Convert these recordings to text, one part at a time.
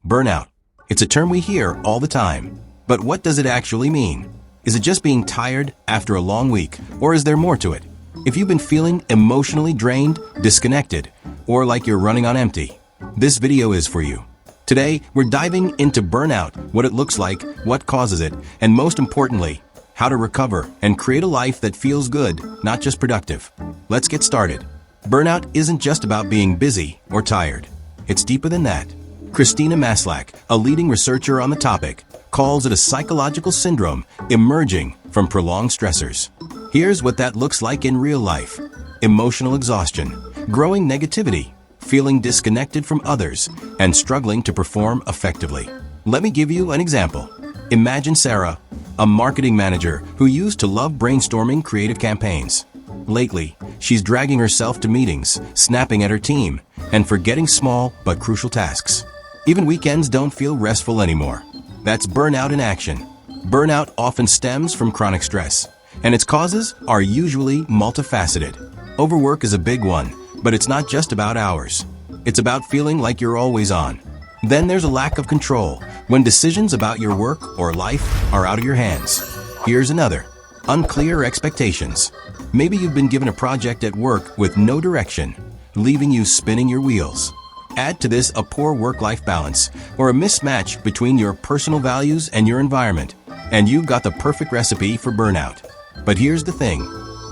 Burnout. It's a term we hear all the time. But what does it actually mean? Is it just being tired after a long week, or is there more to it? If you've been feeling emotionally drained, disconnected, or like you're running on empty, this video is for you. Today, we're diving into burnout, what it looks like, what causes it, and most importantly, how to recover and create a life that feels good, not just productive. Let's get started. Burnout isn't just about being busy or tired. It's deeper than that. Christina Maslach, a leading researcher on the topic, calls it a psychological syndrome emerging from prolonged stressors. Here's what that looks like in real life. Emotional exhaustion, growing negativity, feeling disconnected from others, and struggling to perform effectively. Let me give you an example. Imagine Sarah, a marketing manager who used to love brainstorming creative campaigns. Lately, she's dragging herself to meetings, snapping at her team, and forgetting small but crucial tasks. Even weekends don't feel restful anymore. That's burnout in action. Burnout often stems from chronic stress, and its causes are usually multifaceted. Overwork is a big one, but it's not just about hours. It's about feeling like you're always on. Then there's a lack of control, when decisions about your work or life are out of your hands. Here's another. Unclear expectations. Maybe you've been given a project at work with no direction, leaving you spinning your wheels. Add to this a poor work-life balance or a mismatch between your personal values and your environment, and you've got the perfect recipe for burnout. But here's the thing.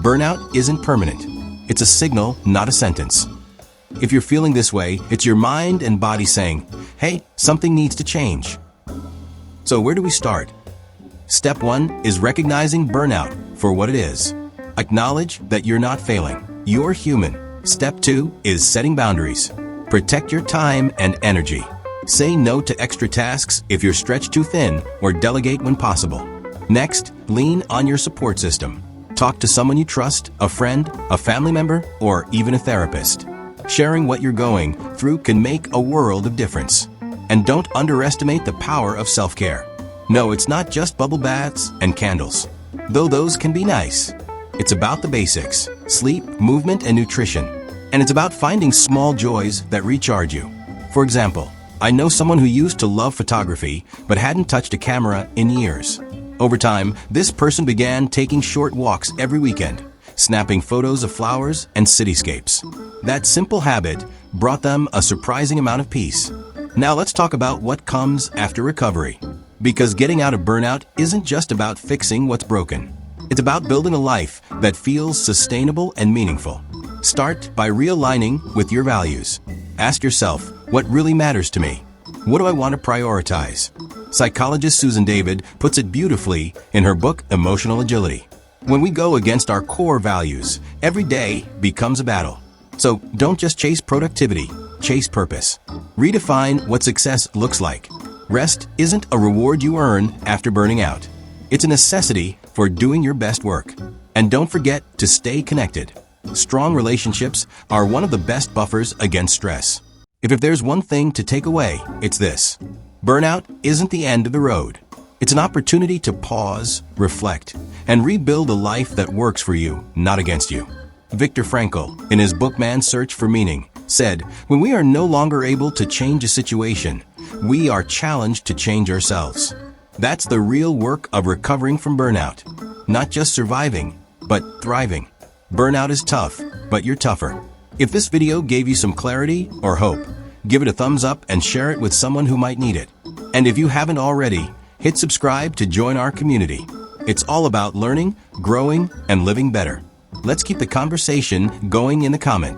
Burnout isn't permanent. It's a signal, not a sentence. If you're feeling this way, it's your mind and body saying, hey, something needs to change. So where do we start? Step 1 is recognizing burnout for what it is. Acknowledge that you're not failing. You're human. Step 2 is setting boundaries. Protect your time and energy. Say no to extra tasks if you're stretched too thin, or delegate when possible. Next, lean on your support system. Talk to someone you trust, a friend, a family member, or even a therapist. Sharing what you're going through can make a world of difference. And don't underestimate the power of self-care. No, it's not just bubble baths and candles, though those can be nice. It's about the basics: sleep, movement, and nutrition. And it's about finding small joys that recharge you. For example, I know someone who used to love photography but hadn't touched a camera in years. Over time, this person began taking short walks every weekend, snapping photos of flowers and cityscapes. That simple habit brought them a surprising amount of peace. Now let's talk about what comes after recovery. Because getting out of burnout isn't just about fixing what's broken. It's about building a life that feels sustainable and meaningful. Start by realigning with your values. Ask yourself, what really matters to me? What do I want to prioritize? Psychologist Susan David puts it beautifully in her book, Emotional Agility. When we go against our core values, every day becomes a battle. So don't just chase productivity, chase purpose. Redefine what success looks like. Rest isn't a reward you earn after burning out. It's a necessity for doing your best work. And don't forget to stay connected. Strong relationships are one of the best buffers against stress. If there's one thing to take away, it's this. Burnout isn't the end of the road. It's an opportunity to pause, reflect, and rebuild a life that works for you, not against you. Viktor Frankl, in his book Man's Search for Meaning, said, when we are no longer able to change a situation, we are challenged to change ourselves. That's the real work of recovering from burnout. Not just surviving, but thriving. Burnout is tough, but you're tougher. If this video gave you some clarity or hope, give it a thumbs up and share it with someone who might need it. And if you haven't already, hit subscribe to join our community. It's all about learning, growing, and living better. Let's keep the conversation going in the comment.